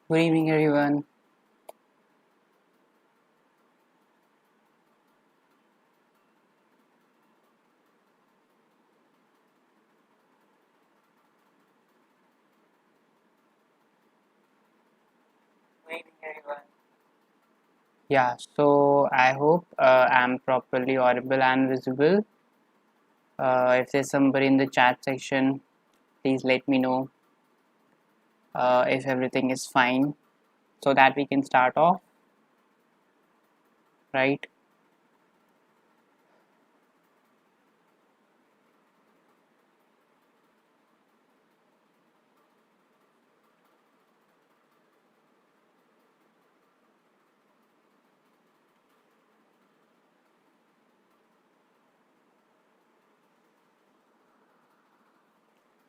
Good evening, everyone. Good evening, everyone. Yeah, so I hope I'm properly audible and visible. If there's somebody in the chat section, please let me know if everything is fine so that we can start off, right?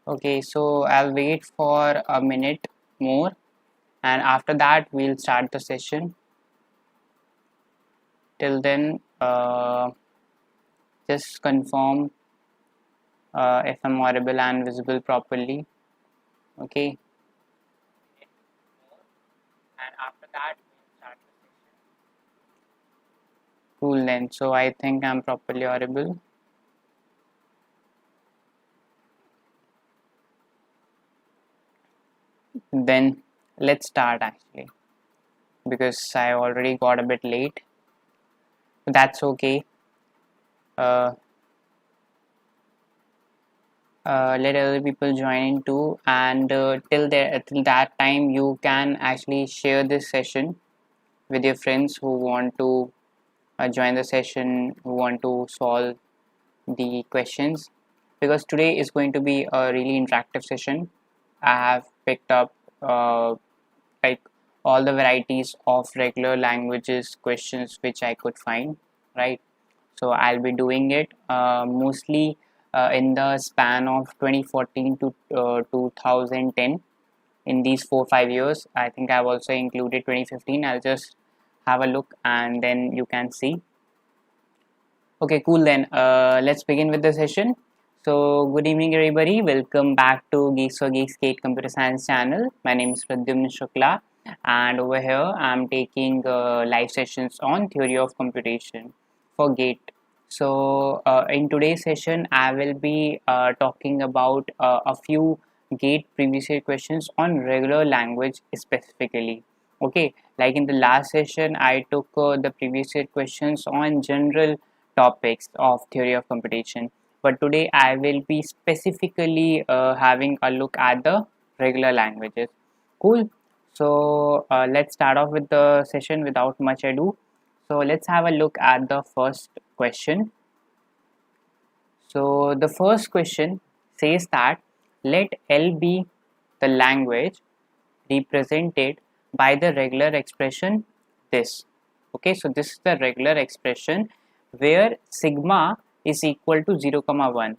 Okay, so I'll wait for a minute more and after that, we'll start the session. Till then, just confirm if I'm audible and visible properly. Okay, and after that, we'll start the session. Cool then. So I think I'm properly audible. Then let's start actually because I already got a bit late. But that's okay. Uh, let other people join in too, and till that time you can actually share this session with your friends who want to join the session, who want to solve the questions, because today is going to be a really interactive session. I have picked up like all the varieties of regular languages questions which I could find, right? So I'll be doing it mostly in the span of 2014 to 2010. In these 4 5 years, I think I've also included 2015. I'll just have a look and then you can see. Okay, cool then. Let's begin with the session. So, good evening, everybody. Welcome back to Geeks for Geeks Gate Computer Science channel. My name is Praddyumn Shukla, and over here I'm taking live sessions on theory of computation for Gate. So, in today's session, I will be talking about a few Gate previous year questions on regular language specifically. Okay, like in the last session, I took the previous year questions on general topics of theory of computation, but today I will be specifically having a look at the regular languages. Cool. So let's start off with the session without much ado. So let's have a look at the first question. So the first question says that let L be the language represented by the regular expression this. Okay, so this is the regular expression where sigma is equal to 0 comma 1.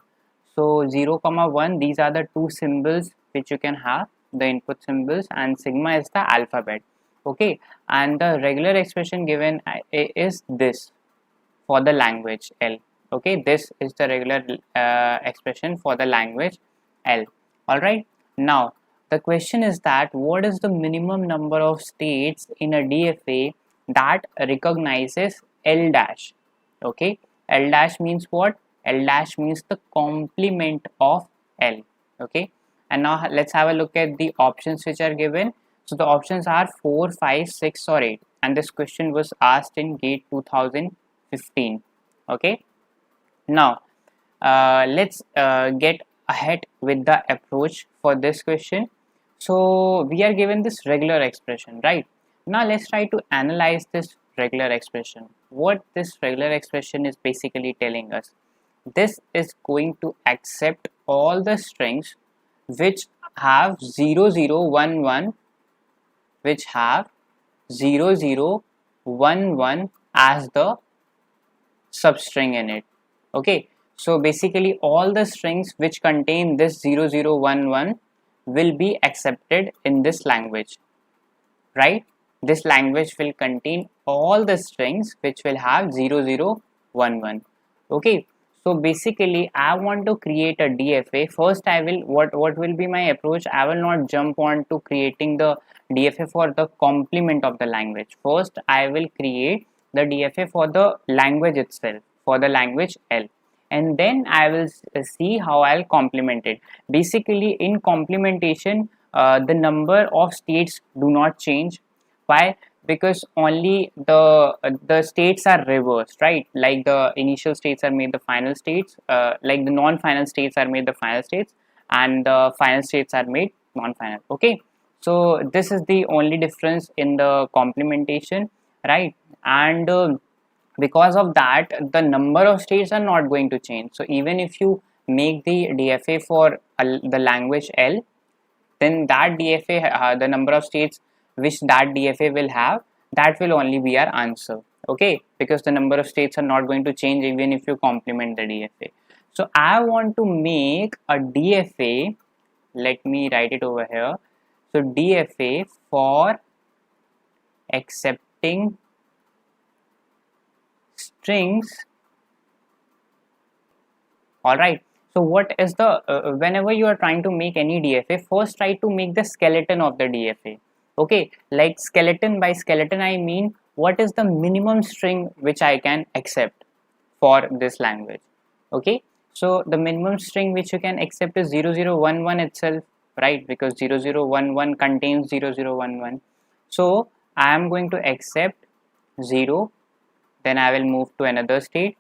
So 0 comma 1, these are the two symbols which you can have, the input symbols, and sigma is the alphabet. Okay, and the regular expression given is this for the language L. Okay, this is the regular expression for the language L. Alright, now the question is that what is the minimum number of states in a DFA that recognizes L dash? Okay, L dash means what? L dash means the complement of L. Okay, and now let's have a look at the options which are given. So the options are 4, 5, 6 or 8, and this question was asked in GATE 2015. Okay, now let's get ahead with the approach for this question. So we are given this regular expression, right? Now let's try to analyze this regular expression. What this regular expression is basically telling us, this is going to accept all the strings which have 0011, which have 0011 as the substring in it. Okay, so basically all the strings which contain this 0011 will be accepted in this language, right? This language will contain all the strings which will have 0011. Okay, so basically I want to create a DFA. First I will, what will be my approach? I will not jump on to creating the DFA for the complement of the language. First, I will create the DFA for the language itself, for the language L, and then I will see how I'll complement it. Basically, in complementation, the number of states do not change. Why? Because only the states are reversed, right? Like the initial states are made the final states, like the non-final states are made the final states, and the final states are made non-final. Okay, so this is the only difference in the complementation, right? And because of that, the number of states are not going to change. So even if you make the DFA for the language L, then that DFA, the number of states which that DFA will have, that will only be our answer. Okay, because the number of states are not going to change even if you complement the DFA. So I want to make a DFA. Let me write it over here. So DFA for accepting strings. All right. So what is the whenever you are trying to make any DFA, first try to make the skeleton of the DFA. Okay, like skeleton, by skeleton I mean what is the minimum string which I can accept for this language. Okay, so the minimum string which you can accept is 0011 itself, right? Because 0011 contains 0011. So I am going to accept 0, then I will move to another state.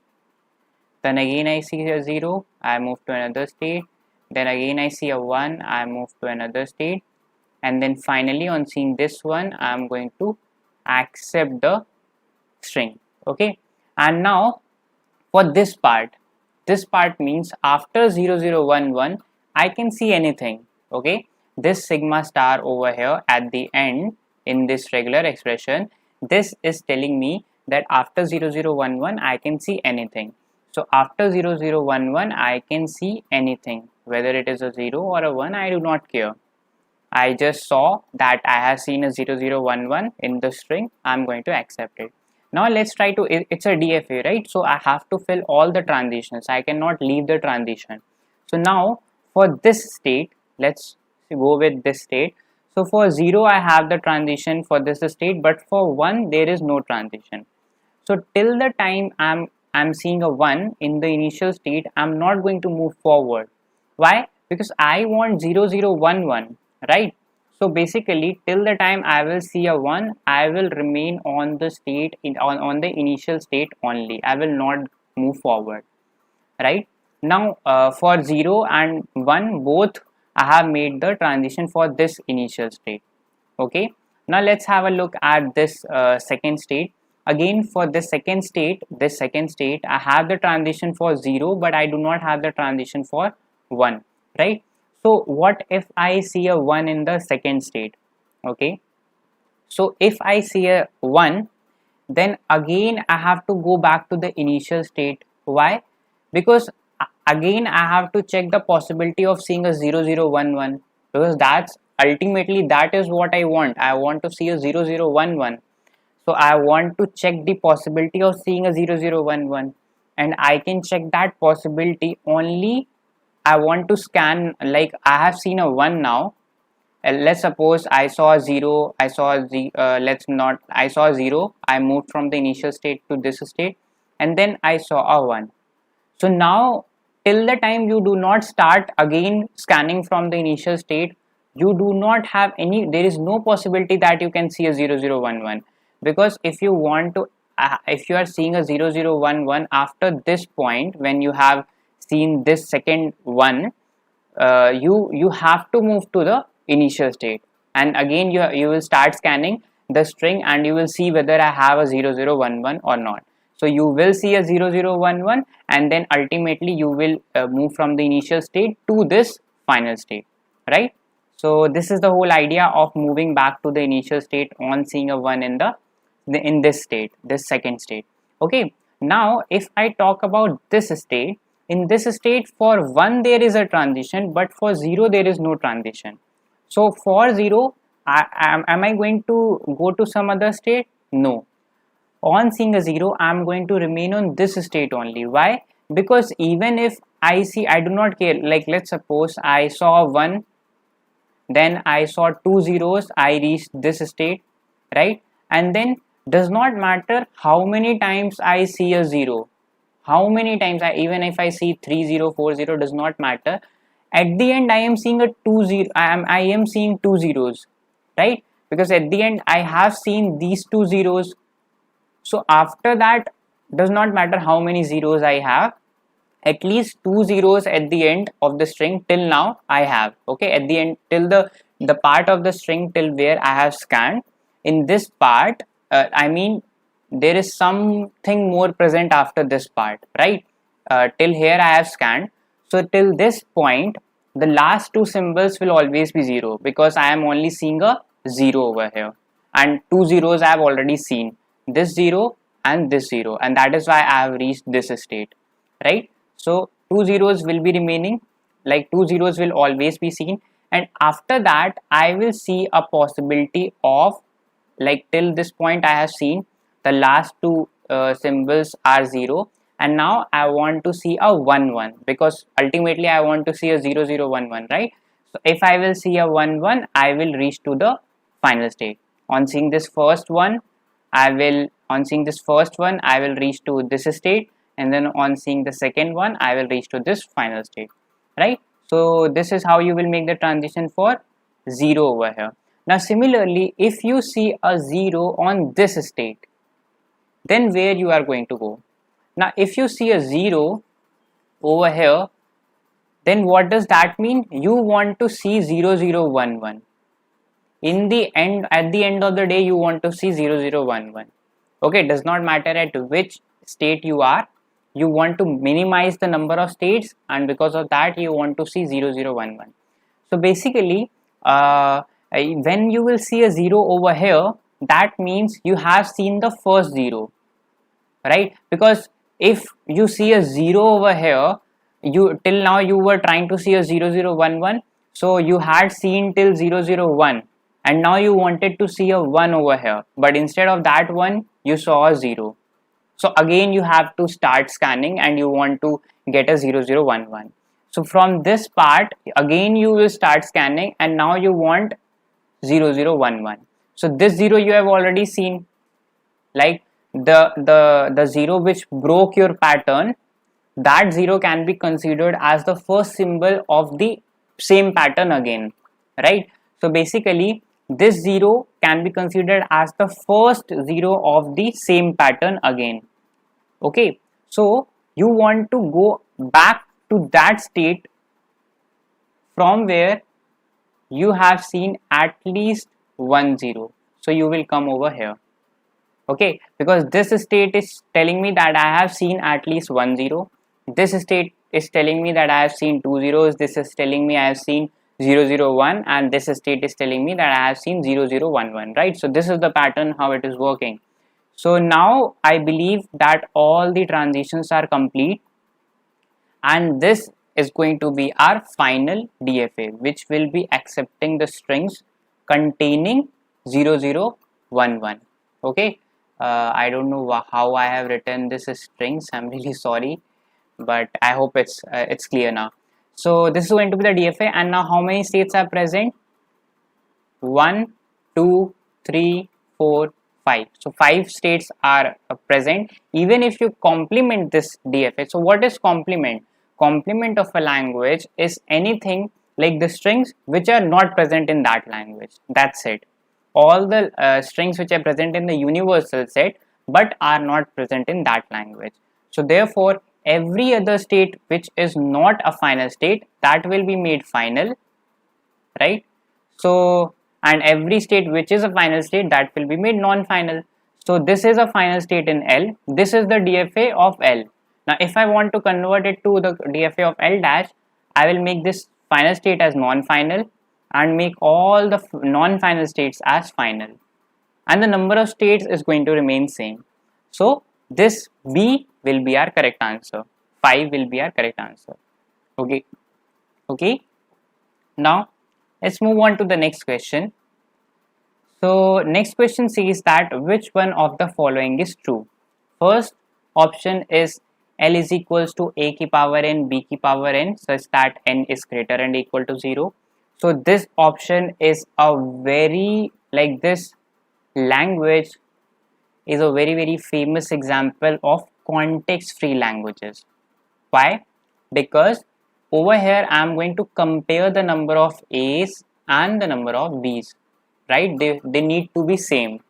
Then again I see a 0, I move to another state. Then again I see a 1, I move to another state. And then finally on seeing this one, I am going to accept the string. Okay, and now for this part means after 0011 I can see anything. Okay, this sigma star over here at the end in this regular expression, this is telling me that after 0011 I can see anything. So after 0011 I can see anything, whether it is a 0 or a 1, I do not care. I just saw that I have seen a 0011 in the string, I am going to accept it. Now let's try to, it's a DFA, right? So I have to fill all the transitions, I cannot leave the transition. So now for this state, let's go with this state. So for 0 I have the transition for this state, but for 1 there is no transition. So till the time I'm seeing a 1 in the initial state, I'm not going to move forward. Why? Because I want 0011, right? So basically till the time I will see a 1, I will remain on the state on the initial state only. I will not move forward, right? Now for 0 and 1 both I have made the transition for this initial state. Okay, now let's have a look at this second state. Again for this second state I have the transition for 0, but I do not have the transition for 1, right? So what if I see a 1 in the second state? Okay, so if I see a 1, then again I have to go back to the initial state. Why? Because again I have to check the possibility of seeing a 0011, because that's ultimately that is what I want. I want to see a 0011. So I want to check the possibility of seeing a 0011, and I can check that possibility only. I want to scan, like I have seen a 1 now. Let's suppose I saw a 0, I saw a I saw a 0, I moved from the initial state to this state, and then I saw a 1. So now till the time you do not start again scanning from the initial state, you do not have any, there is no possibility that you can see a 0011, because if you want to if you are seeing a 0011 after this point, when you have seen this second one, you have to move to the initial state, and again you will start scanning the string, and you will see whether I have a 0011 or not. So you will see a 0011, and then ultimately you will move from the initial state to this final state, right? So this is the whole idea of moving back to the initial state on seeing a 1 in this state, this second state. Okay, now if I talk about this state, in this state for 1 there is a transition, but for 0 there is no transition. So for 0, am I going to go to some other state? No. On seeing a 0, I am going to remain on this state only. Why? Because even if I see, I do not care, like let's suppose I saw 1 then I saw 2 zeros, I reached this state, right? And then does not matter how many times I see a 0, how many times even if I see 3040, does not matter. At the end I am seeing a 20, I am seeing 2 zeros, right? Because at the end I have seen these 2 zeros. So after that, does not matter how many zeros I have, at least 2 zeros at the end of the string till now I have. Okay, at the end, till the part of the string till where I have scanned, in this part, I mean there is something more present after this part, right? Till here I have scanned, so till this point the last two symbols will always be 0, because I am only seeing a 0 over here, and 2 zeros I have already seen, this 0 and this 0, and that is why I have reached this state, right? So 2 zeros will be remaining, like 2 zeros will always be seen, and after that I will see a possibility of, like till this point I have seen the last two symbols are 0, and now I want to see a 1 1, because ultimately I want to see a 0 0 1 1, right? So if I will see a 1 1, I will reach to the final state. On seeing this first one, I will reach to this state, and then on seeing the second one I will reach to this final state, right? So this is how you will make the transition for 0 over here. Now similarly, if you see a 0 on this state, then where you are going to go? Now if you see a 0 over here, then what does that mean? You want to see 0 0 1 1. In the end, at the end of the day, you want to see 0 0 1 1. Okay, it does not matter at which state you are, you want to minimize the number of states, and because of that you want to see 0 0 1 1. So basically, when you will see a 0 over here, that means you have seen the first 0, right? Because if you see a 0 over here, you till now you were trying to see a 0 0 1 1, so you had seen till 0 0 1, and now you wanted to see a 1 over here, but instead of that 1 you saw a 0. So again you have to start scanning and you want to get a 0 0 1 1. So from this part again you will start scanning, and now you want 0 0 1 1. So this 0 you have already seen, like the 0 which broke your pattern, that 0 can be considered as the first symbol of the same pattern again, right? So basically this 0 can be considered as the first 0 of the same pattern again. Okay, so you want to go back to that state from where you have seen at least 1 0. So you will come over here. Okay, because this state is telling me that I have seen at least 1 0. This state is telling me that I have seen 2 zeros. This is telling me I have seen 0 0 1, and this state is telling me that I have seen 0 0 1 1, right? So this is the pattern how it is working. So now I believe that all the transitions are complete, and this is going to be our final DFA, which will be accepting the strings containing 0 0 1 1. Okay, I don't know how I have written this strings, I'm really sorry, but I hope it's clear now. So this is going to be the DFA, and now how many states are present? 1 2 3 4 5. So 5 states are present. Even if you complement this DFA, so what is complement? Complement of a language is anything like the strings which are not present in that language. That's it. All the strings which are present in the universal set but are not present in that language. So therefore every other state which is not a final state, that will be made final, right? So, and every state which is a final state, that will be made non-final. So this is a final state in L. This is the DFA of L. Now if I want to convert it to the DFA of L dash, I will make this final state as non-final and make all the non-final states as final, and the number of states is going to remain same. So this B will be our correct answer. 5 will be our correct answer. Okay. Now let's move on to the next question. So next question says that which one of the following is true? First option is L is equals to A ki power n B ki power n such that n is greater and equal to 0. So this option is a very, like, this language is a very famous example of context free languages. Why? Because over here I am going to compare the number of A's and the number of B's, right? They need to be same.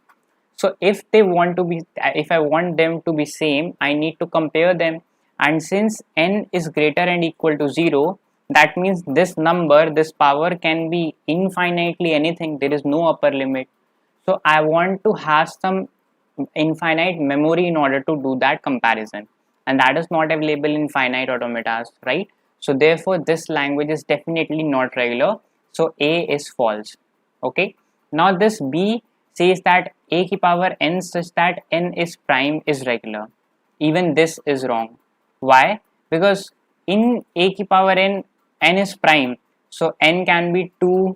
So if they want to be, if I want them to be same, I need to compare them. And since n is greater and equal to 0, that means this number, this power can be infinitely anything. There is no upper limit. So I want to have some infinite memory in order to do that comparison, and that is not available in finite automatas, right? So therefore this language is definitely not regular. So A is false. Okay, now this B says that a ki power n such that n is prime is regular. Even this is wrong. Why? Because in a ki power n, n is prime, so n can be 2,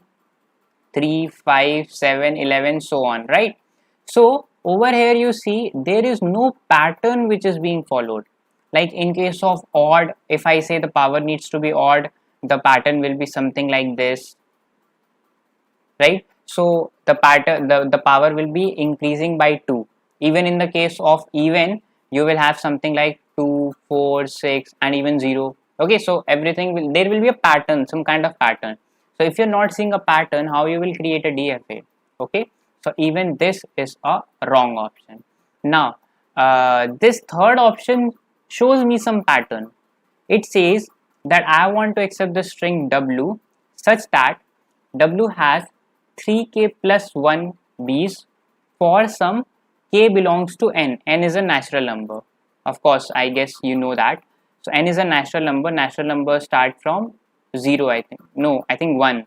3, 5, 7, 11, so on, right? So over here you see there is no pattern which is being followed. Like in case of odd, if I say the power needs to be odd, the pattern will be something like this, right? So the pattern, the power will be increasing by 2. Even in the case of even, you will have something like 2, 4, 6, and even 0. Okay, so everything will, there will be a pattern, some kind of pattern. So if you're not seeing a pattern, how you will create a DFA? Okay, so even this is a wrong option. Now this third option shows me some pattern. It says that I want to accept the string w such that w has 3k plus 1 b's for some k belongs to n. N is a natural number. Of course, I guess you know that. So n is a natural number. Natural numbers start from 0, I think. No, I think 1.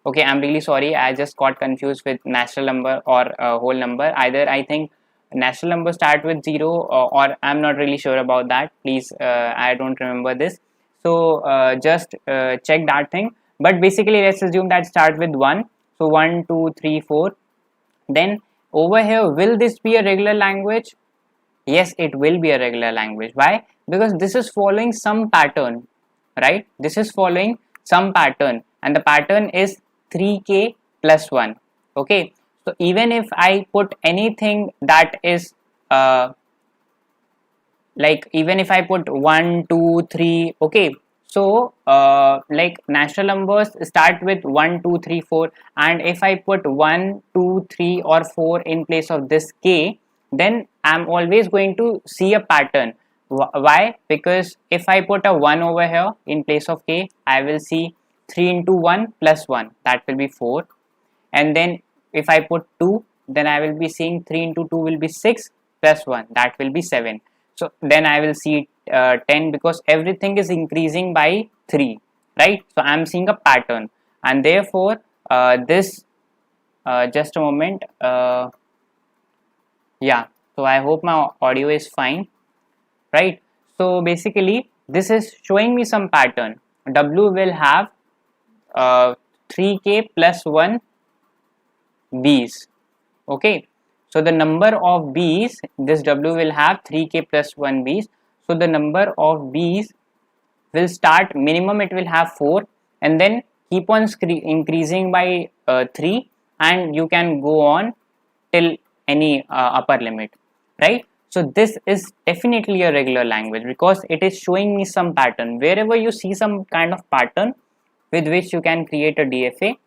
Okay, I'm really sorry. I just got confused with natural number or whole number. Either I think natural number start with 0, or I'm not really sure about that. Please, I don't remember this. So just check that thing. But basically, let's assume that start with 1. So 1, 2, 3, 4. Then over here, will this be a regular language? Yes, it will be a regular language. Why? Because this is following some pattern, right? This is following some pattern, and the pattern is 3k plus 1. Okay, so even if I put anything that is like, even if I put 1, 2, 3, okay, so like natural numbers start with 1, 2, 3, 4, and if I put 1, 2, 3, or 4 in place of this k, then I'm always going to see a pattern. Why? Because if I put a 1 over here in place of k, I will see 3 into 1 plus 1, that will be 4. And then if I put 2, then I will be seeing 3 into 2 will be 6 plus 1, that will be 7. So then I will see 10, because everything is increasing by 3, right? So I am seeing a pattern, and therefore this just a moment, yeah, so I hope my audio is fine, right? So basically this is showing me some pattern. W will have 3k plus 1 b's. Okay, so the number of b's, this w will have 3k plus 1 b's. So the number of b's will start, minimum it will have 4, and then keep on increasing by 3, and you can go on till any upper limit, right? So this is definitely a regular language, because it is showing me some pattern. Wherever you see some kind of pattern with which you can create a DFA,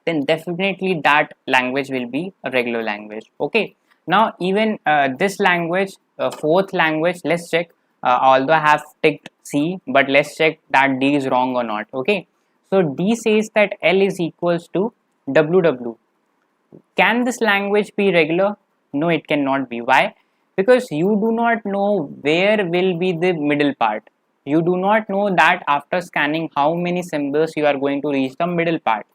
then definitely that language will be a regular language. Okay, now even this language, fourth language, let's check. Although I have ticked C, but let's check that D is wrong or not. Okay, so D says that L is equals to WW. Can this language be regular? No, it cannot be. Why? Because you do not know where will be the middle part. You do not know that after scanning how many symbols you are going to reach the middle part.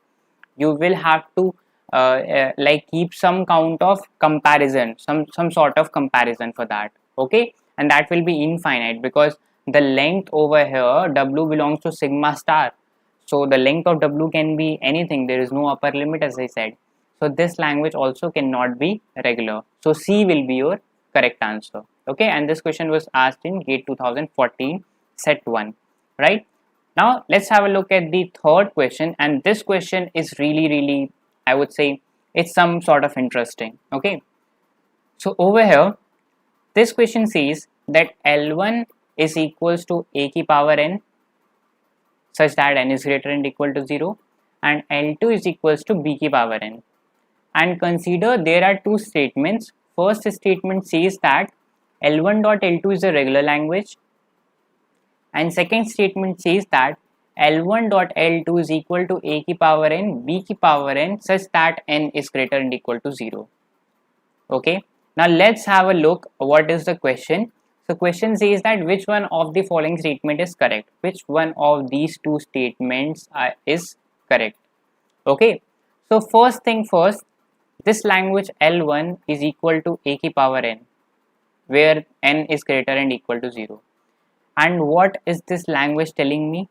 You will have to like keep some count of comparison, some sort of comparison for that. Okay, and that will be infinite, because the length over here, W belongs to sigma star, so the length of W can be anything. There is no upper limit, as I said. So this language also cannot be regular. So C will be your correct answer. Okay, and this question was asked in GATE 2014 set 1, right? Now let's have a look at the third question, and this question is really, I would say, it's some sort of interesting. Okay, so over here this question says that L1 is equals to a ki power n such that n is greater than or equal to 0, and L2 is equals to b ki power n. And consider there are two statements. First statement says that L1 dot L2 is a regular language, and second statement says that L1 dot L2 is equal to a ki power n b ki power n such that n is greater than or equal to 0. Okay, now let's have a look what is the question. So question says that which one of the following statement is correct, which one of these two statements is correct. Okay, so first thing first, this language L1 is equal to a ki power n, where n is greater and equal to 0. And what is this language telling me?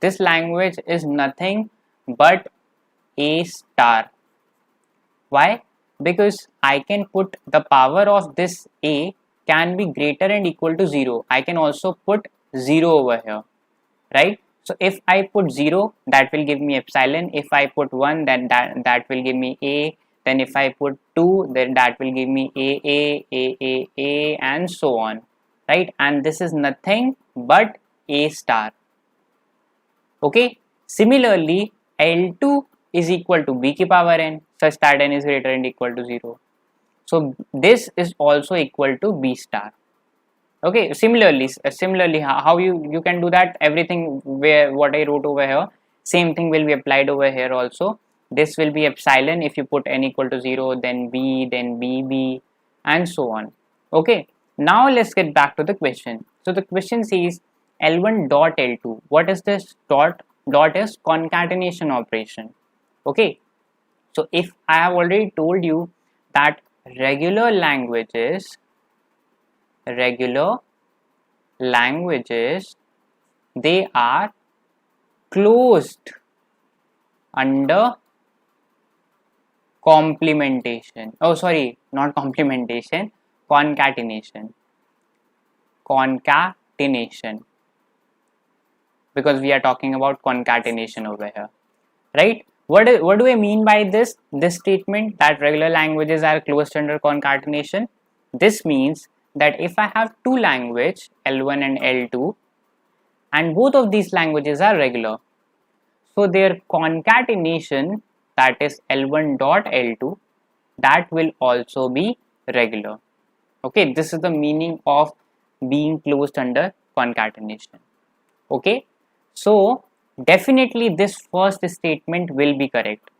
This language is nothing but a star. Why? Because I can put the power of this a can be greater and equal to 0. I can also put 0 over here, right? So if I put 0, that will give me epsilon. If I put 1, then that will give me a. Then if I put 2, then that will give me a, and so on, right? And this is nothing but a star. Okay, similarly L2 is equal to b ki power n such that n is greater than or equal to 0. So this is also equal to b star. Okay, similarly how you can do that, everything where what I wrote over here, same thing will be applied over here also. This will be epsilon. If you put n equal to 0, then b, then bb, and so on. Okay, now let's get back to the question. So the question says L1 dot L2. What is this dot? Dot is concatenation operation. Okay, so if I have already told you that regular languages, they are closed under complementation. Oh, sorry, not complementation, concatenation. Because we are talking about concatenation over here, right? What do I mean by this statement that regular languages are closed under concatenation? This means that if I have two languages, L1 and L2, and both of these languages are regular, so their concatenation, that is L1 dot L2, that will also be regular. Okay, this is the meaning of being closed under concatenation. Okay, so definitely this first statement will be correct.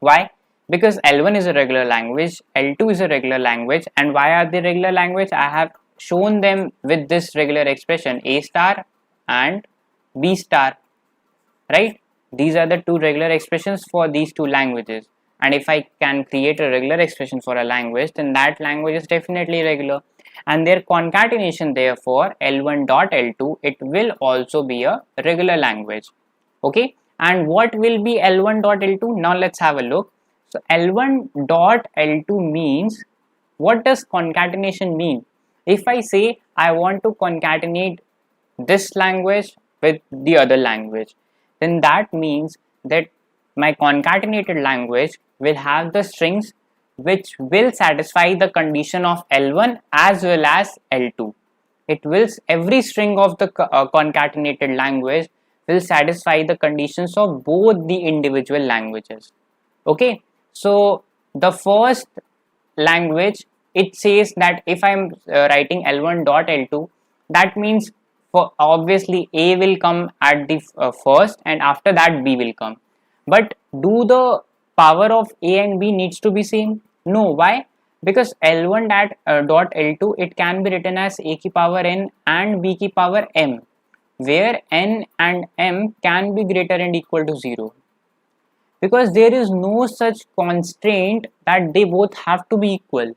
Why? Because L1 is a regular language, L2 is a regular language, and why are they regular language? I have shown them with this regular expression a star and b star, right? These are the two regular expressions for these two languages, and if I can create a regular expression for a language, then that language is definitely regular, and their concatenation, therefore L1 dot L2, it will also be a regular language. Okay, and what will be L1 dot L2? Now let's have a look. So L1 dot L2 means, what does concatenation mean? If I say I want to concatenate this language with the other language, then that means that my concatenated language will have the strings which will satisfy the condition of L1 as well as L2. It will, every string of the concatenated language will satisfy the conditions of both the individual languages. Okay, so the first language, it says that if I am writing L1 dot L2, that means for obviously a will come at the first, and after that b will come. But do the power of a and b needs to be same? No. Why? Because L1 dot L2, it can be written as a ki power n and b ki power m, where n and m can be greater and equal to 0, because there is no such constraint that they both have to be equal.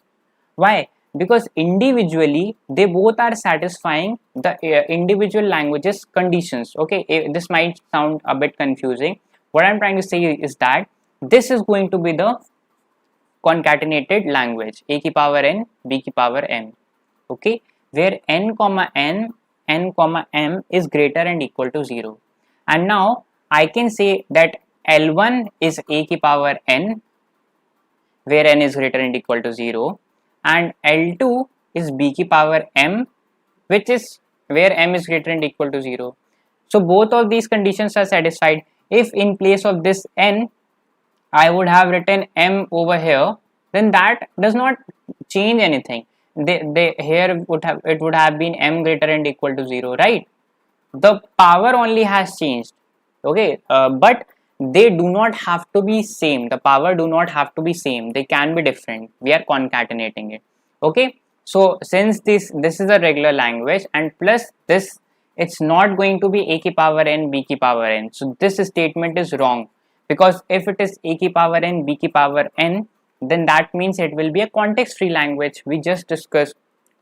Why? Because individually they both are satisfying the individual languages conditions. Okay, this might sound a bit confusing. What I'm trying to say is that this is going to be the concatenated language, a ki power n, b ki power m. Okay, where n comma n n comma m is greater and equal to 0. And now I can say that L1 is a ki power n, where n is greater and equal to 0, and L2 is b ki power m, which is where m is greater and equal to 0. So both of these conditions are satisfied. If in place of this n I would have written m over here, then that does not change anything. Here it would have been m greater and equal to 0, right? The power only has changed, okay, but they do not have to be same. The power do not have to be same, they can be different. We are concatenating it, okay. So since this is a regular language, and plus this, it's not going to be a ki power n b ki power n, so this statement is wrong, because if it is a ki power n b ki power n, then that means it will be a context free language. We just discussed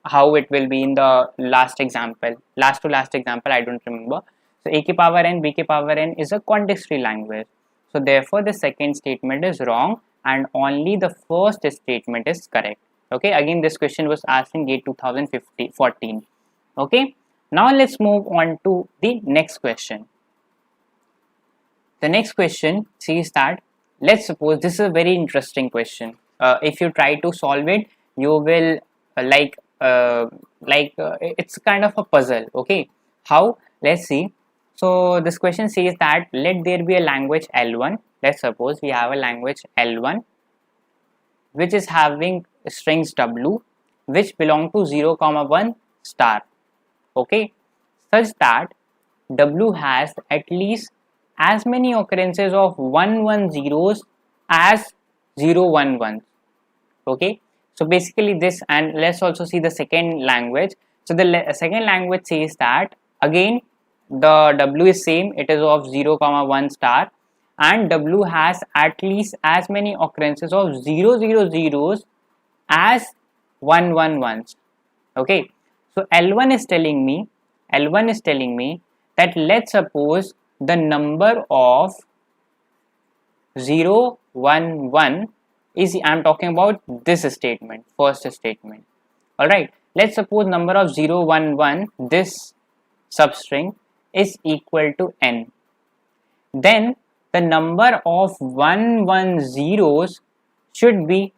how it will be in the last example, last to last example, I don't remember. So a ki power n b ki power n is a context free language, so therefore the second statement is wrong and only the first statement is correct. Okay, again this question was asked in GATE 2014. Okay, now let's move on to the next question. The next question says that, let's suppose, this is a very interesting question. If you try to solve it, you will it's kind of a puzzle. Okay, how? Let's see. So this question says that, let there be a language L1. Let's suppose we have a language L1 which is having strings W which belong to 0, 1 star. Okay, such that W has at least as many occurrences of 110s as 011s. Okay, so basically this, and let's also see the second language. So the second language says that, again the W is same, it is of 0, 1 star, and W has at least as many occurrences of 000s as 111s. Okay, so L1 is telling me that, let's suppose the number of 011 is, I am talking about this statement, first statement. Alright, let's suppose number of 011, this substring, is equal to n. Then the number of 110s should be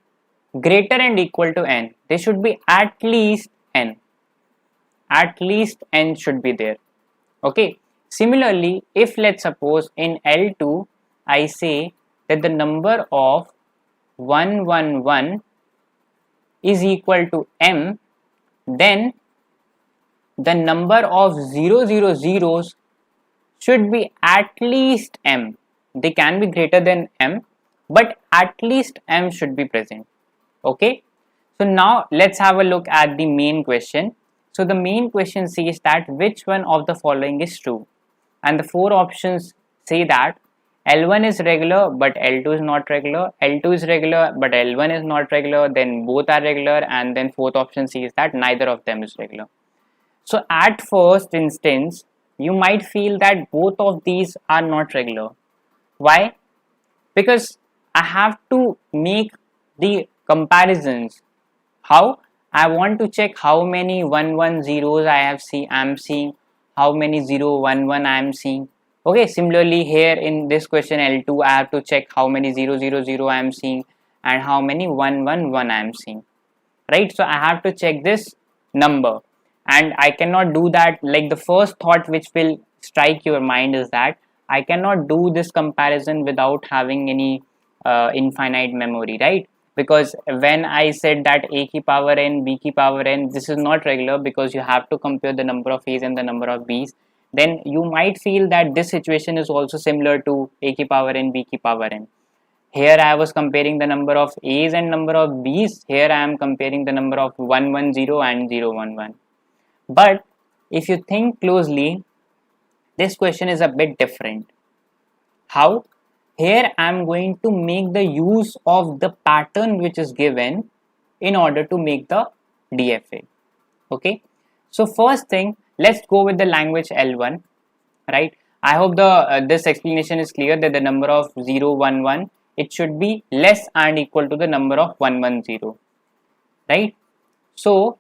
greater and equal to n. They should be at least n. At least n should be there. Okay. Similarly, if let's suppose in L2 I say that the number of 111 is equal to m, then the number of 000s should be at least m. They can be greater than m, but at least m should be present. Okay, so now let's have a look at the main question. So the main question says that, which one of the following is true? And the four options say that L1 is regular but L2 is not regular, L2 is regular but L1 is not regular, then both are regular, and then fourth option says that neither of them is regular. So at first instance, you might feel that both of these are not regular. Why? Because I have to make the comparisons. How? I want to check how many 110s I am seeing, how many 011 I am seeing. Okay, similarly here in this question L2, I have to check how many 000 I am seeing and how many 111 I am seeing. Right, so I have to check this number, and I cannot do that. Like, the first thought which will strike your mind is that I cannot do this comparison without having any infinite memory, right? Because when I said that a ki power n, b ki power n, this is not regular because you have to compare the number of a's and the number of b's. Then you might feel that this situation is also similar to a ki power n, b ki power n. Here I was comparing the number of a's and number of b's. Here I am comparing the number of 110 and 011. But if you think closely, this question is a bit different. How? Here I am going to make the use of the pattern which is given in order to make the DFA. Okay. So first thing, let's go with the language L1. Right. I hope the this explanation is clear, that the number of 011, it should be less and equal to the number of 110. Right. So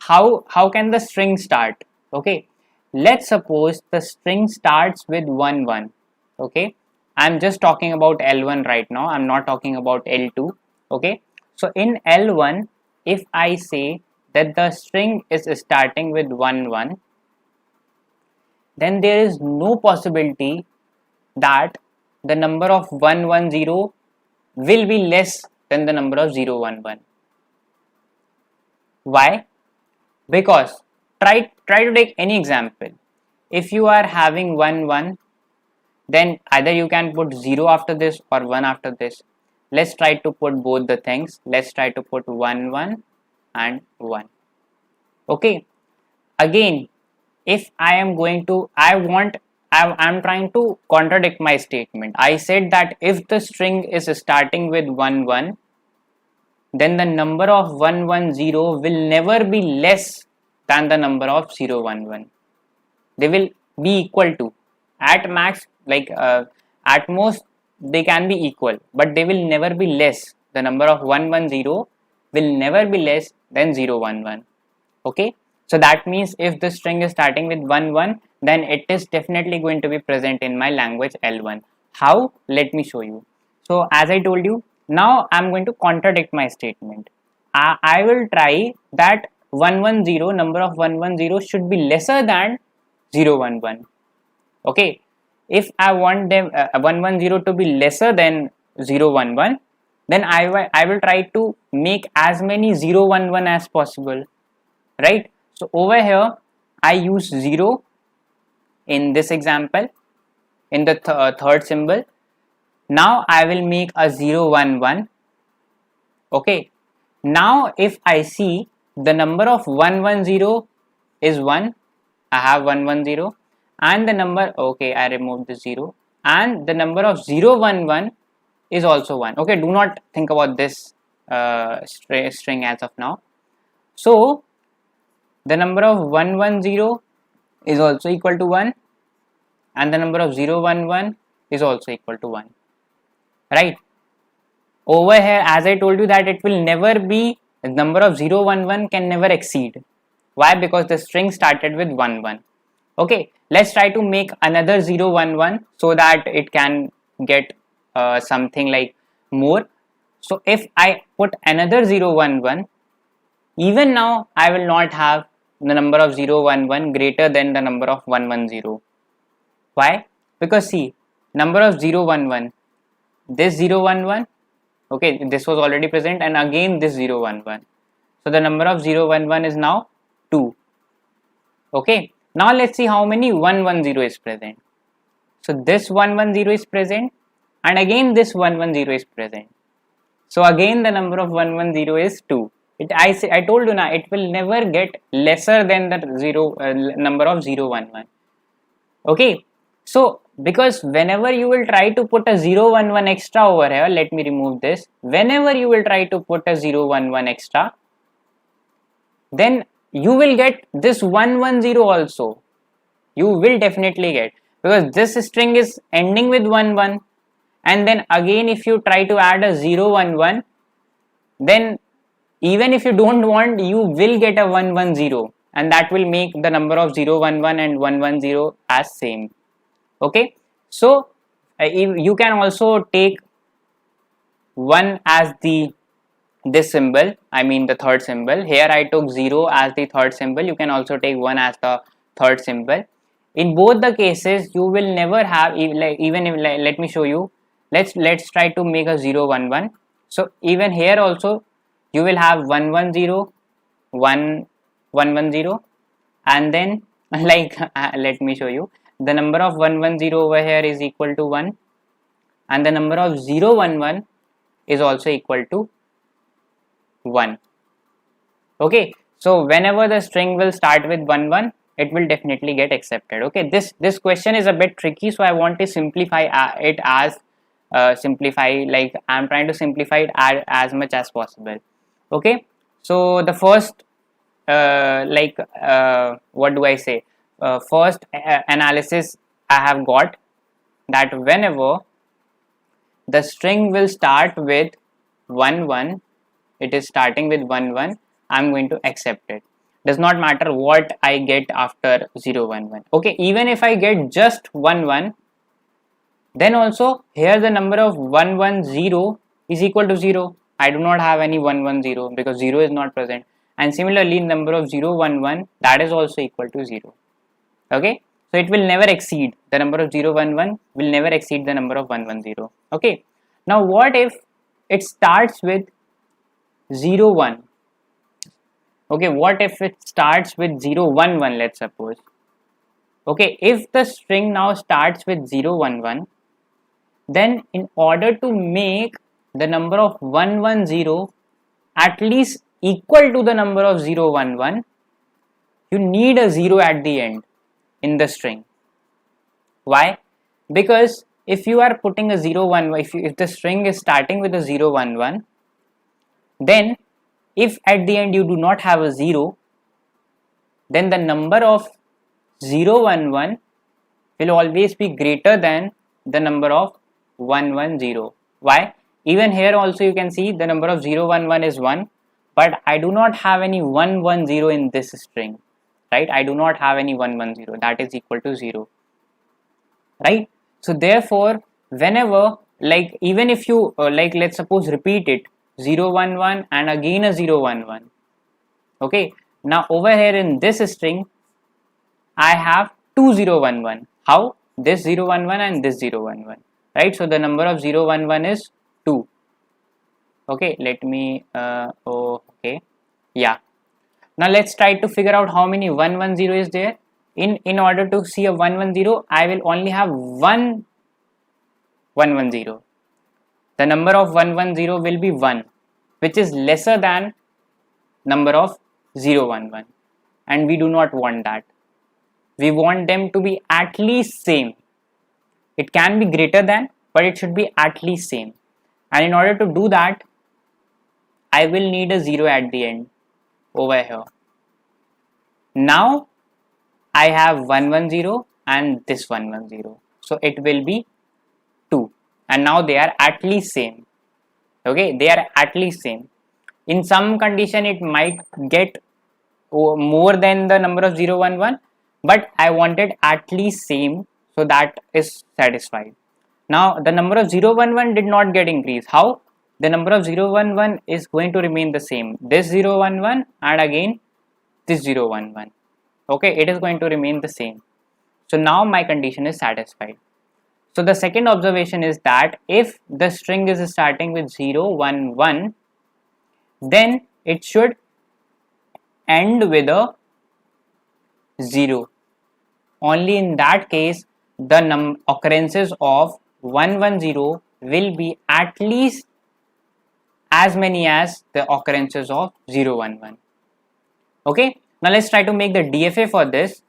how can the string start? Okay, let's suppose the string starts with 1 1. Okay, I'm just talking about L1 right now, I'm not talking about L2. Okay, so in L1, if I say that the string is starting with 1 1, then there is no possibility that the number of 110 will be less than the number of 011. Why? Because try to take any example. If you are having 1 1, then either you can put 0 after this or 1 after this. Let's try to put both the things. Let's try to put 1 1 and 1. Okay, again, if I am going to, I'm trying to contradict my statement. I said that if the string is starting with 1 1, then the number of 110 will never be less than the number of 011. They will be equal to, at max, like at most they can be equal, but they will never be less. The number of 110 will never be less than 011. Okay, so that means if the string is starting with 1 1, then it is definitely going to be present in my language L1. How? Let me show you. So as I told you, now I'm going to contradict my statement. I will try that 110, number of 110 should be lesser than 011. Okay, if I want them 110 to be lesser than 011, then I will try to make as many 011 as possible, right? So over here I use 0 in this example, in the third symbol. Now I will make a 011. Okay, now if I see the number of 110 is 1, I have 110, and the number, okay, I removed the 0, and the number of 011 is also 1. Okay, do not think about this string as of now. So the number of 110 is also equal to 1, and the number of 011 is also equal to 1, right? Over here, as I told you, that it will never be, the number of 011 can never exceed. Why? Because the string started with 1 1. Okay, let's try to make another 011 so that it can get something like more. So if I put another 011, even now I will not have the number of 011 greater than the number of 110. Why? Because see, number of 011, this 011, okay, this was already present, and again this 011. So the number of 011 is now 2. Okay, now let's see how many 110 is present. So this 110 is present, and again this 110 is present. So again the number of 110 is 2. I told you now, it will never get lesser than the number of 011. Okay, so because whenever you will try to put a 011 extra over here, let me remove this. Whenever you will try to put a 011 extra, then you will get this 110 also. You will definitely get, because this string is ending with 1 1, and then again if you try to add a 011, then even if you don't want, you will get a 110, and that will make the number of 011 and 110 as same. Okay, so you can also take 1 as this symbol, I mean the third symbol. Here I took 0 as the third symbol. You can also take 1 as the third symbol. In both the cases, you will never have, even if, let me show you. Let's try to make a 011. So even here also you will have 110, 110, and then like let me show you. The number of 110 over here is equal to 1, and the number of 011 is also equal to 1. Okay, so whenever the string will start with 1 1, it will definitely get accepted. Okay, this question is a bit tricky, so I want to simplify it as like I'm trying to simplify it as much as possible. Okay, so the first what do I say, first analysis I have got, that whenever the string will start with 1 1, it is starting with 1 1, I'm going to accept it. does not matter what I get after 0 1 1. Okay, even if I get just 1 1, then also here the number of 1 1 0 is equal to 0. I do not have any 1 1 0 because 0 is not present, and similarly number of 0 1 1, that is also equal to 0. Okay, so it will never exceed, the number of 0 1 1 will never exceed the number of 1 1 0. Okay, now what if it starts with 0 1? Okay, what if it starts with 0 1 1, let's suppose. Okay, if the string now starts with 0 1 1, then in order to make the number of 1 1 0 at least equal to the number of 0 1 1, you need a 0 at the end in the string. Why? Because if you are putting a 0 1 1, if the string is starting with a 0 1 1, then if at the end you do not have a 0, then the number of 0 1 1 will always be greater than the number of 1 1 0. Why? Even here also you can see the number of 0 1 1 is 1, but I do not have any 1 1 0 in this string, right? I do not have any 1 1 0, that is equal to 0, right? So therefore, whenever, like, even if you like, let's suppose repeat it 0 1 1 and again a 0 1 1. Okay, now over here in this string I have 2 0 1 1. How? This 0 1 1 and this 0 1 1, right? So the number of 0 1 1 is 2. Okay, let me okay, yeah. Now let's try to figure out how many 1 1 0 is there. In order to see a 1 1 0, I will only have one 1 1 0. The number of 1 1 0 will be 1, which is lesser than number of 0 1 1, and we do not want that. We want them to be at least same. It can be greater than, but it should be at least same. And in order to do that, I will need a 0 at the end over here. Now I have 1 1 0 and this 1 1 0. So it will be 2. And now they are at least same. Okay, they are at least same. In some condition it might get more than the number of 0 1 1, but I wanted at least same, so that is satisfied. Now the number of 0 1 1 did not get increased. How? The number of 0 1 1 is going to remain the same. This 0 1 1 and again this 0 1 1. Okay, it is going to remain the same. So now my condition is satisfied. So the second observation is that if the string is starting with 0 1 1, then it should end with a 0. Only in that case the occurrences of 1 1 0 will be at least as many as the occurrences of 0 1 1. Okay, now let's try to make the DFA for this.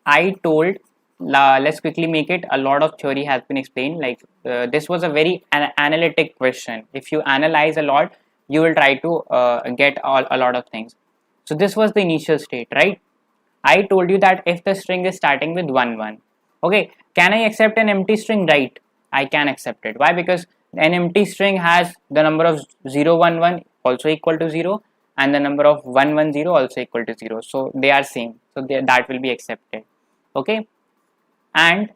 I told, let's quickly make it. A lot of theory has been explained. Like this was a very analytic question. If you analyze a lot, you will try to get a lot of things. So this was the initial state, right? I told you that if the string is starting with 1 1, okay, can I accept an empty string? Right, I can accept it. Why? Because an empty string has the number of 0 1 1 also equal to 0 and the number of 1 1 0 also equal to 0. So they are same. So that will be accepted. Okay, and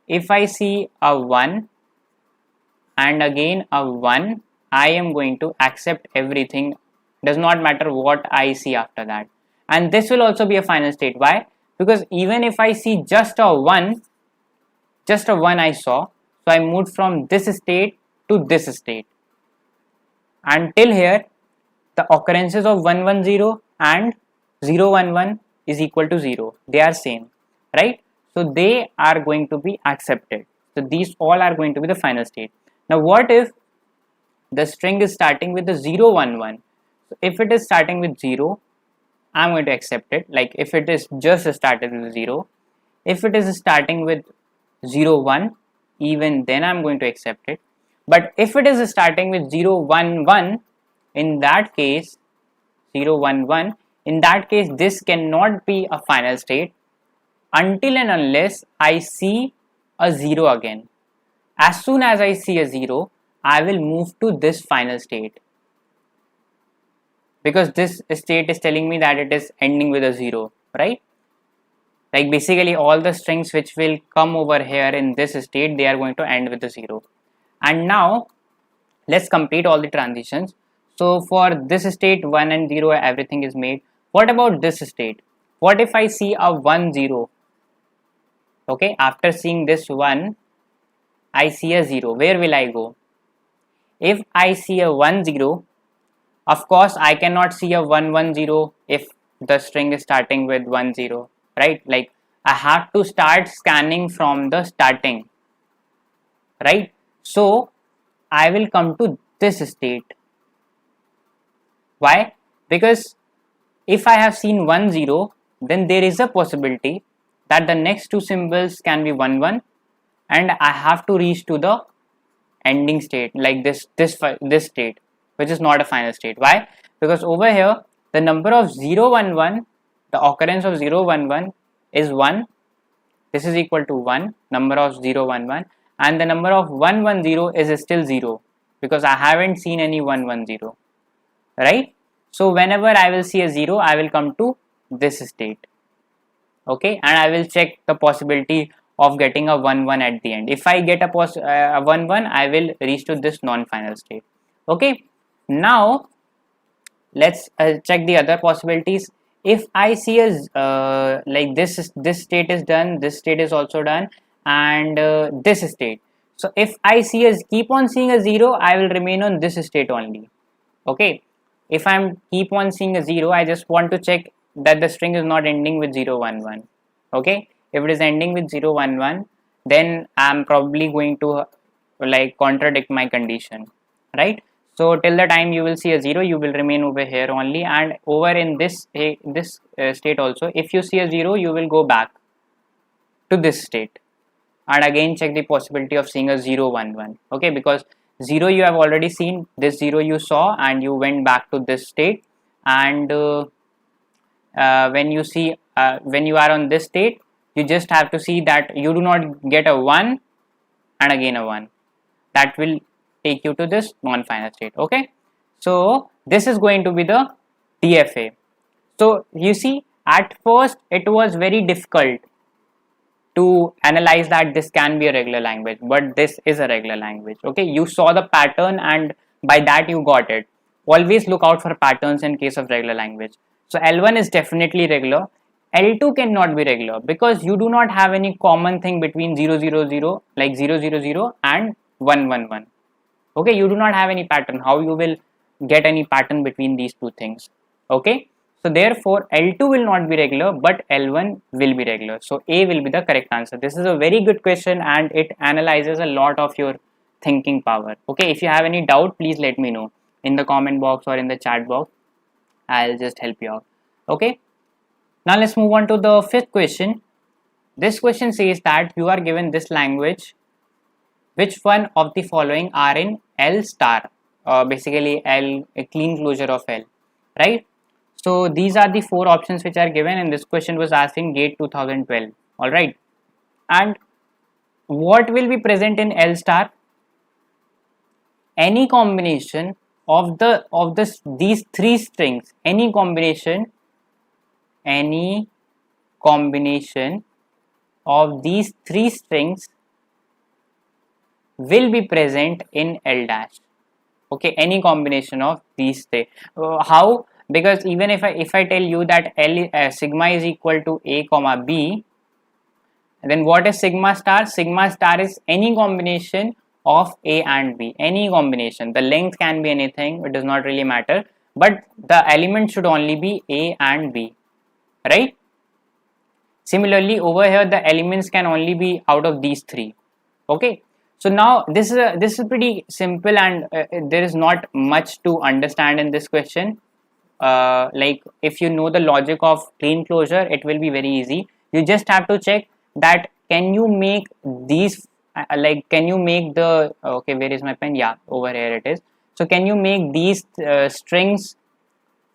if I see a 1 and again a 1, I am going to accept everything. Does not matter what I see after that. And this will also be a final state. Why? Because even if I see just a 1 I saw, so I moved from this state to this state. Until here, the occurrences of 1 1 0 and 0 1 1 is equal to 0. They are same, right? So they are going to be accepted. So these all are going to be the final state. Now what if the string is starting with the 0 1 1? So if it is starting with 0, I am going to accept it. Like if it is just started with 0, if it is starting with 0 1, even then I am going to accept it. But if it is starting with 0 1 1, in that case 0 1 1, in that case this cannot be a final state until and unless I see a 0 again. As soon as I see a 0, I will move to this final state. because this state is telling me that it is ending with a 0, right? Like basically all the strings which will come over here in this state, they are going to end with a 0. And now let's complete all the transitions. So for this state 1 and 0, everything is made. What about this state? What if I see a 1 0? Okay, after seeing this 1, I see a 0. Where will I go? If I see a 1 0, of course I cannot see a 1 1 0 if the string is starting with 1 0, right? Like I have to start scanning from the starting, right? So I will come to this state. Why? Because if I have seen 1 0, then there is a possibility that the next two symbols can be 1 1, and I have to reach to the ending state, like this state, which is not a final state. Why? Because over here the number of 0 1 1, the occurrence of 0 1 1 is 1. This is equal to 1, number of 0 1 1, and the number of 1 1 0 is still 0, because I haven't seen any 1 1 0, right? So whenever I will see a 0, I will come to this state, okay, and I will check the possibility of getting a 1 1 at the end. If I get a 1 1, I will reach to this non-final state. Okay, now let's check the other possibilities. If I see a like this state is done, this state is also done, and this state. So if I see a keep on seeing a 0, I will remain on this state only. Okay, if I'm keep on seeing a 0, I just want to check that the string is not ending with 0 1 1. Okay, if it is ending with 0 1 1, then I'm probably going to like contradict my condition, right? So till the time you will see a 0, you will remain over here only, and over in this state also, if you see a 0, you will go back to this state and again check the possibility of seeing a 0 1 1. Okay, because 0 you have already seen, this 0 you saw and you went back to this state, and when you see when you are on this state, you just have to see that you do not get a 1 and again a 1. That will take you to this non-final state. Okay, so this is going to be the DFA. So you see, at first it was very difficult to analyze that this can be a regular language, but this is a regular language. Okay, you saw the pattern and by that you got it. Always look out for patterns in case of regular language. So L1 is definitely regular. L2 cannot be regular because you do not have any common thing between 0 0 0, like 0 0 0 and 1 1 1. Okay, you do not have any pattern. How you will get any pattern between these two things? Okay, so therefore L2 will not be regular, but L1 will be regular. So A will be the correct answer. This is a very good question and it analyzes a lot of your thinking power. Okay, if you have any doubt, please let me know in the comment box or in the chat box. I'll just help you out. Okay, now let's move on to the fifth question. This question says that you are given this language. Which one of the following are in L star? Basically L, a clean closure of L, right? So these are the four options which are given, and this question was asked in GATE 2012. All right, and what will be present in L star? Any combination of these three strings. Any combination of these three strings will be present in L dash. Okay, any combination of these three. How? Because even if I tell you that L sigma is equal to A comma B, then what is sigma star? Sigma star is any combination of A and B. Any combination. The length can be anything. It does not really matter. But the element should only be A and B, right? Similarly, over here the elements can only be out of these three. Okay. So now this is pretty simple, and there is not much to understand in this question. Like if you know the logic of clean closure, it will be very easy. You just have to check that can you make these like can you make the okay, where is my pen? Yeah, over here it is. So can you make these strings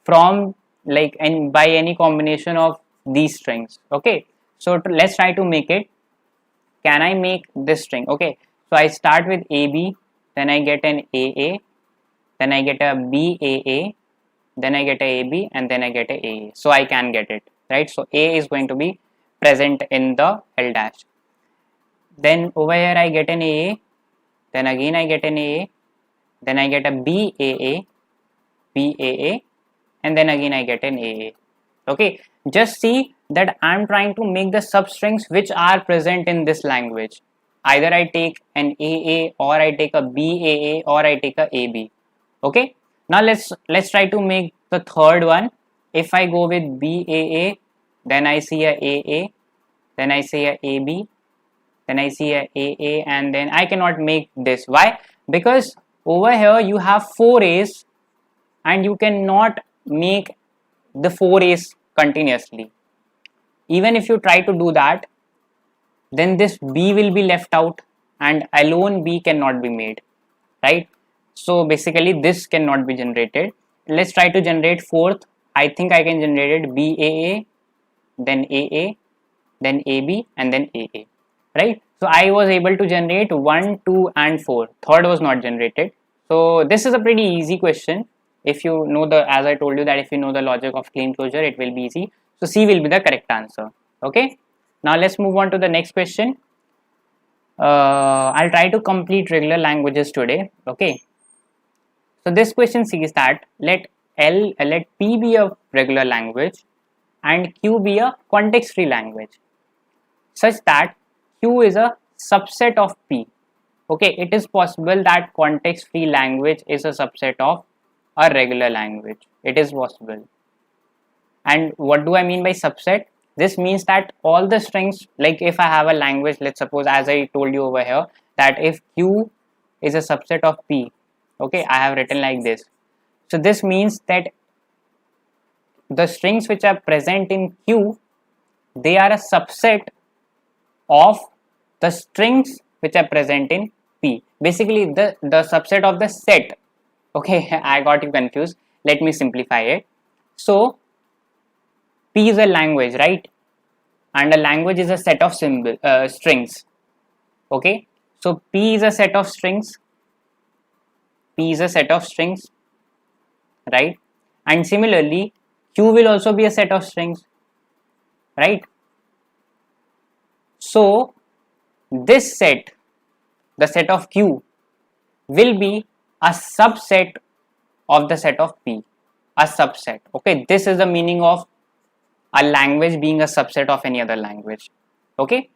from like and by any combination of these strings? Okay, so let's try to make it. Can I make this string? Okay, so I start with AB, then I get an AA, then I get a BAA, then I get a AB, and then I get a AA. So I can get it, right? So A is going to be present in the L dash. Then over here I get an AA, then again I get an AA, then I get a BAA, BAA, and then again I get an AA. Okay, just see that I am trying to make the substrings which are present in this language. Either I take an AA, or I take a BAA, or I take a AB. Okay, now let's try to make the third one. If I go with BAA, then I see a AA, then I see a AB, then I see a AA, and then I cannot make this. Why? Because over here you have 4 A's and you cannot make the 4 A's continuously. Even if you try to do that, then this B will be left out and alone B cannot be made, right? So basically this cannot be generated. Let's try to generate fourth. I think I can generate it BAA, then AA, then AB, and then AA, right? So I was able to generate 1, 2, and 4. Third was not generated. So this is a pretty easy question. If you know as I told you that if you know the logic of clean closure, it will be easy. So C will be the correct answer. Okay. Now let's move on to the next question. I'll try to complete regular languages today. Okay. So this question says that let P be a regular language and Q be a context-free language, such that Q is a subset of P. Okay, it is possible that context-free language is a subset of a regular language. It is possible. And what do I mean by subset? This means that all the strings, like if I have a language, let's suppose as I told you over here, that if Q is a subset of P, okay, I have written like this. So this means that the strings which are present in Q, they are a subset of the strings which are present in P. Basically the subset of the set. Okay, I got you confused. Let me simplify it. So P is a language, right? And a language is a set of strings. Okay, so P is a set of strings. P is a set of strings, right? And similarly, Q will also be a set of strings, right? So this set, the set of Q, will be a subset of the set of P. A subset. Okay, this is the meaning of a language being a subset of any other language. Okay,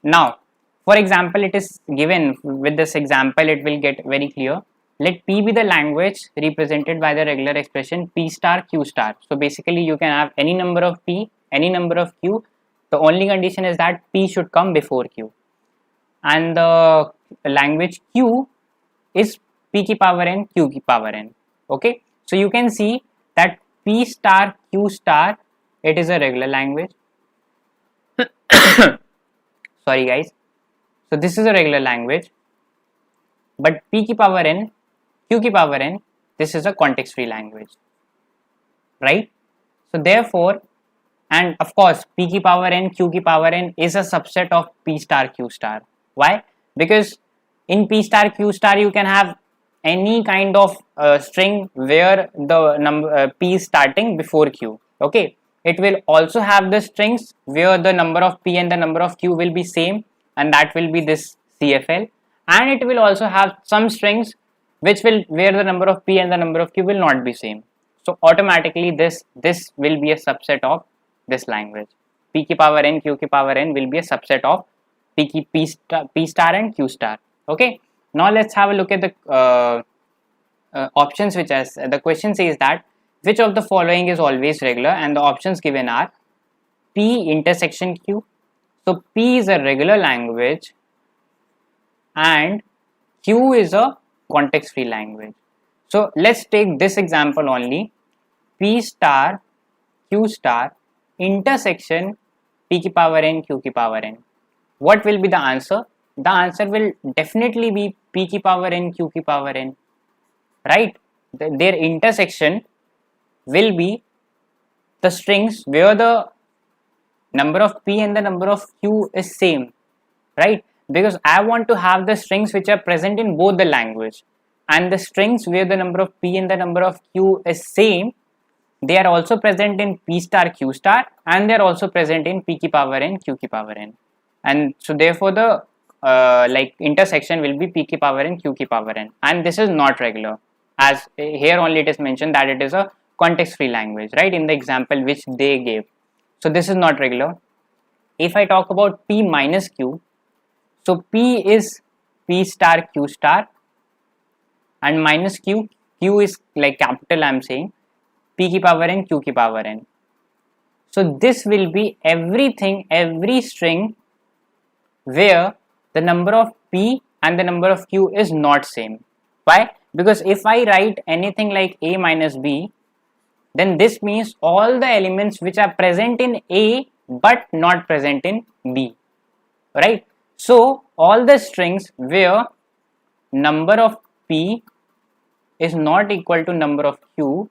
now for example, it is given with this example, it will get very clear. Let P be the language represented by the regular expression P star Q star. So basically you can have any number of P, any number of Q. The only condition is that P should come before Q. And the language Q is P ki power n, Q ki power n. Okay, so you can see that P star Q star, it is a regular language. Sorry guys. So this is a regular language, but P ki power n, Q ki power n, this is a context free language, right? So therefore, and of course P ki power n, Q ki power n is a subset of P star Q star. Why? Because in P star Q star you can have any kind of string where the number P is starting before Q. Okay, it will also have the strings where the number of P and the number of Q will be same, and that will be this CFL, and it will also have some strings which will where the number of P and the number of Q will not be same. So automatically this will be a subset of this language. P ki power n, Q ki power n will be a subset of P star and Q star. Okay, now let's have a look at the options, which as the question says that which of the following is always regular, and the options given are P intersection Q. So P is a regular language and Q is a context free language. So let's take this example only, P star Q star intersection P ki power n, Q ki power n. What will be the answer? The answer will definitely be P ki power n, Q ki power n, right? Their intersection will be the strings where the number of P and the number of Q is same, right? Because I want to have the strings which are present in both the language, and the strings where the number of P and the number of Q is same, they are also present in p star q star, and they are also present in p ki power n q ki power n. And so therefore the like intersection will be p ki power n q ki power n, and this is not regular, as here only it is mentioned that it is a context free language, right, in the example which they gave. So this is not regular. If I talk about p minus q, so p is p star q star, and minus q, q is like capital, I am saying p ki power n q ki power n. So this will be everything, every string where the number of p and the number of q is not same. Why? Because if I write anything like a minus b, then this means all the elements which are present in a but not present in b, right? So all the strings where number of p is not equal to number of q,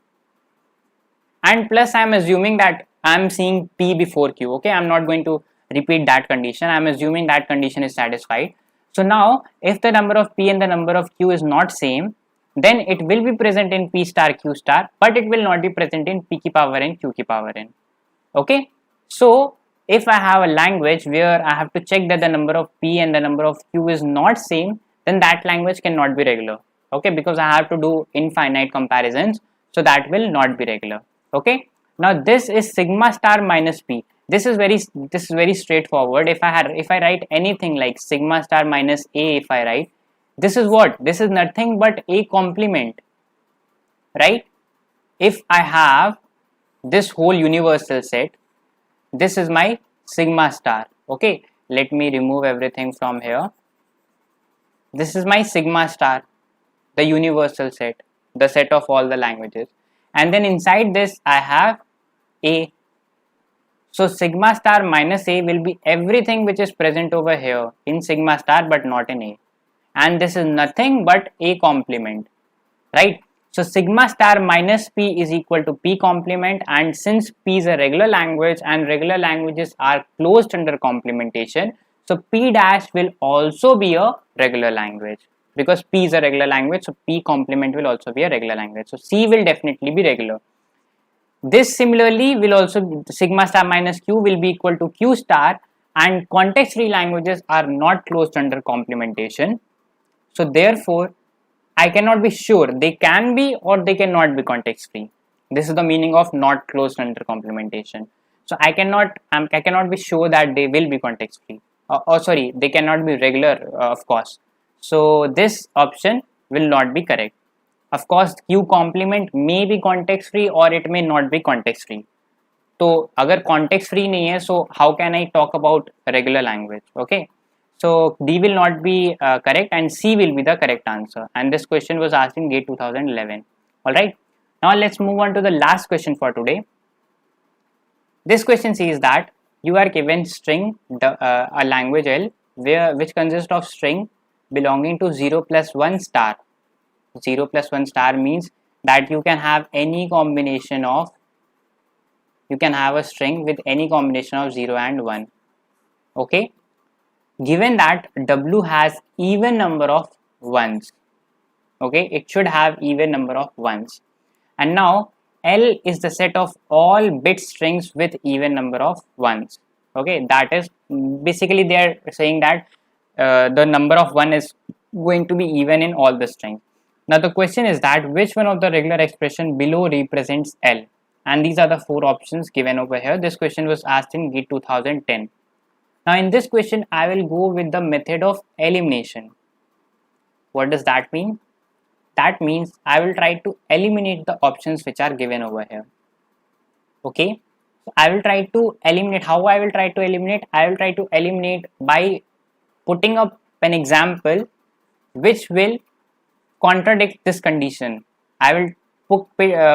and plus I am assuming that I am seeing p before q, okay, I am not going to repeat that condition, I am assuming that condition is satisfied. So now if the number of p and the number of q is not same, then it will be present in p star q star, but it will not be present in p ki power n q ki power n. Okay, so if I have a language where I have to check that the number of p and the number of q is not same, then that language cannot be regular, okay, because I have to do infinite comparisons, so that will not be regular. Okay, now this is sigma star minus p. This is very straightforward. If I write anything like sigma star minus a, if I write, this is what? This is nothing but a complement, right? If I have this whole universal set, this is my sigma star. Okay, let me remove everything from here. This is my sigma star, the universal set, the set of all the languages, and then inside this I have a. So sigma star minus a will be everything which is present over here in sigma star but not in a, and this is nothing but a complement, right? So sigma star minus p is equal to p complement, and since p is a regular language and regular languages are closed under complementation, so p dash will also be a regular language, because p is a regular language, so p complement will also be a regular language. So c will definitely be regular. This similarly will also, sigma star minus q will be equal to q star, and context free languages are not closed under complementation, so therefore I cannot be sure they can be or they cannot be context free. This is the meaning of not closed under complementation. So I cannot be sure that they will be context free, sorry, they cannot be regular, of course. So this option will not be correct. Of course q complement may be context free or it may not be context free. तो अगर context free नहीं है, so how can I talk about regular language? Okay, so D will not be correct and C will be the correct answer, and this question was asked in GATE 2011. Alright, now let's move on to the last question for today. This question says that you are given string a language L which consists of string belonging to 0 plus 1 star. 0 plus 1 star means that you can have any combination of, you can have a string with any combination of 0 and 1. Okay, given that W has even number of ones, okay, it should have even number of ones, and now L is the set of all bit strings with even number of ones. Okay, that is basically they are saying that the number of 1 is going to be even in all the strings. Now the question is that which one of the regular expression below represents L, and these are the 4 options given over here. This question was asked in GATE 2010. Now in this question I will go with the method of elimination. What does that mean? That means I will try to eliminate the options which are given over here. Okay, so I will try to eliminate. How I will try to eliminate? I will try to eliminate by putting up an example which will contradict this condition. I will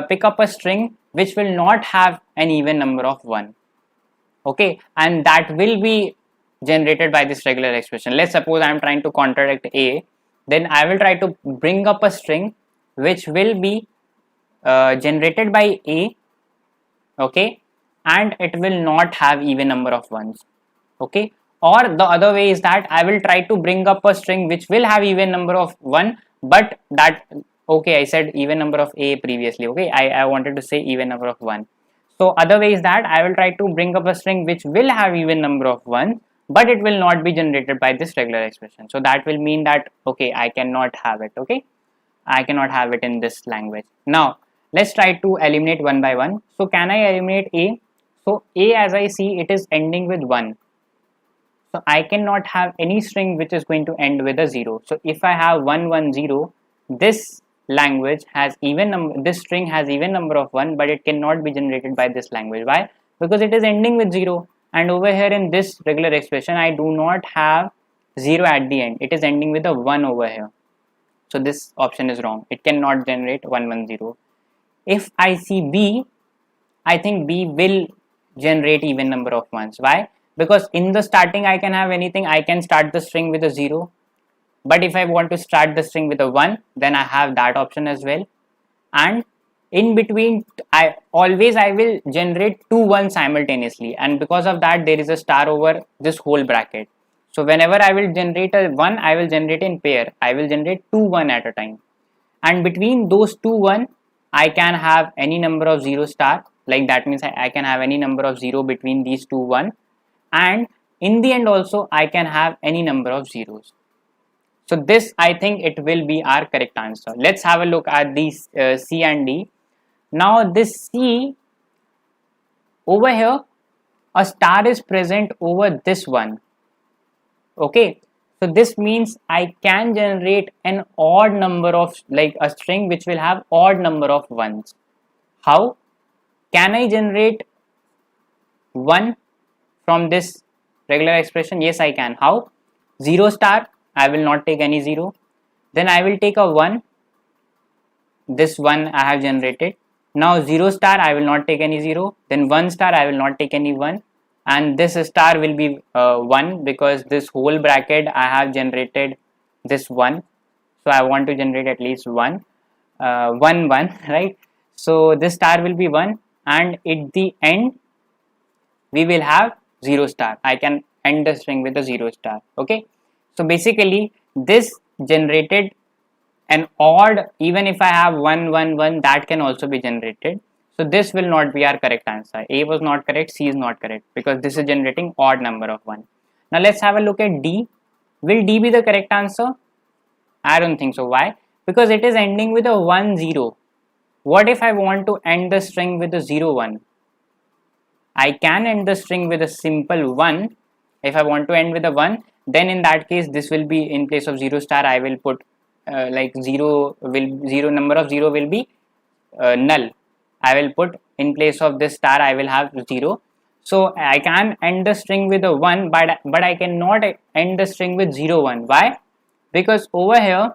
pick up a string which will not have an even number of 1. Okay, and that will be generated by this regular expression. Let's suppose I am trying to contradict A, then I will try to bring up a string which will be generated by A, okay, and it will not have even number of ones. Okay, or the other way is that I will try to bring up a string which will have even number of 1, but that okay, I said even number of a previously. Okay, I wanted to say even number of 1. So other way is that I will try to bring up a string which will have even number of 1, but it will not be generated by this regular expression. So that will mean that, okay, I cannot have it. Okay, I cannot have it in this language. Now let's try to eliminate one by one. So can I eliminate a? So a, as I see, it is ending with 1. So I cannot have any string which is going to end with a 0. So if I have 110, this language has even number, this string has even number of 1, but it cannot be generated by this language. Why? Because it is ending with 0, and over here in this regular expression I do not have 0 at the end. It is ending with a 1 over here. So this option is wrong. It cannot generate 110. If I see B, I think B will generate even number of ones. Why? Because in the starting I can have anything. I can start the string with a 0, but if I want to start the string with a 1, then I have that option as well. And in between, I will generate 2 1s simultaneously, and because of that there is a star over this whole bracket. So whenever I will generate a 1, I will generate in pair. I will generate 2 1 at a time, and between those 2 1 I can have any number of 0 star. Like that means I can have any number of 0 between these 2 1, and in the end also I can have any number of zeros. So this, I think it will be our correct answer. Let's have a look at these C and D. Now this C, over here a star is present over this one. Okay, so this means I can generate an odd number of, like a string which will have odd number of ones. How can I generate 1 from this regular expression? Yes, I can. How? 0 star, I will not take any 0. Then I will take a 1. This 1 I have generated. Now 0 star, I will not take any 0. Then 1 star, I will not take any 1. And this star will be 1, because this whole bracket I have generated this 1. So I want to generate at least 1, 1, 1, right? So this star will be 1, and at the end we will have 0 star. I can end the string with a 0 star. Okay, so basically this generated an odd, even if I have 1 1 1, that can also be generated. So this will not be our correct answer. A was not correct, C is not correct, because this is generating odd number of 1. Now let's have a look at D. Will D be the correct answer? I don't think so. Why? Because it is ending with a 1 0. What if I want to end the string with a 0 1? I can end the string with a simple 1. If I want to end with a 1, then in that case this will be, in place of 0 star I will put like 0 number of 0 will be null. I will put, in place of this star I will have 0. So I can end the string with a 1, but I cannot end the string with 0 1. Why? Because over here,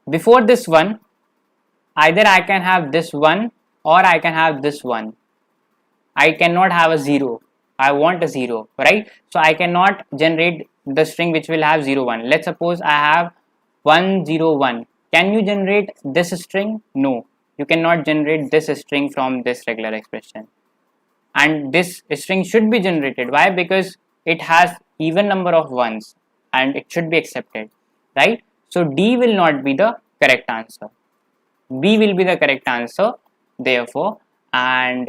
before this 1, either I can have this 1 or I can have this 1. I cannot have a 0. I want a 0, right? So I cannot generate the string which will have 0 1. Let's suppose I have 1 0 1. Can you generate this string? No, you cannot generate this string from this regular expression. And this string should be generated. Why? Because it has even number of ones and it should be accepted, right? So D will not be the correct answer. B will be the correct answer, therefore. And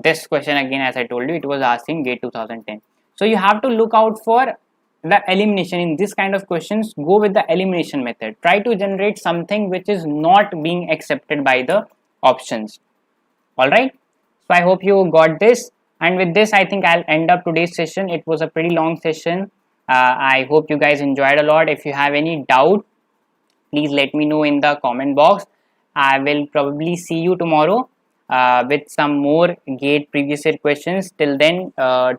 this question again, as I told you, it was asking GATE 2010. So you have to look out for the elimination. In this kind of questions, go with the elimination method. Try to generate something which is not being accepted by the options. Alright, so I hope you got this, and with this I think I'll end up today's session. It was a pretty long session. I hope you guys enjoyed a lot. If you have any doubt, please let me know in the comment box. I will probably see you tomorrow with some more GATE previous year questions. Till then,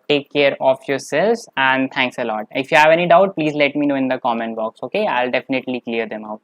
take care of yourselves, and thanks a lot. If you have any doubt, please let me know in the comment box. Okay, I'll definitely clear them out.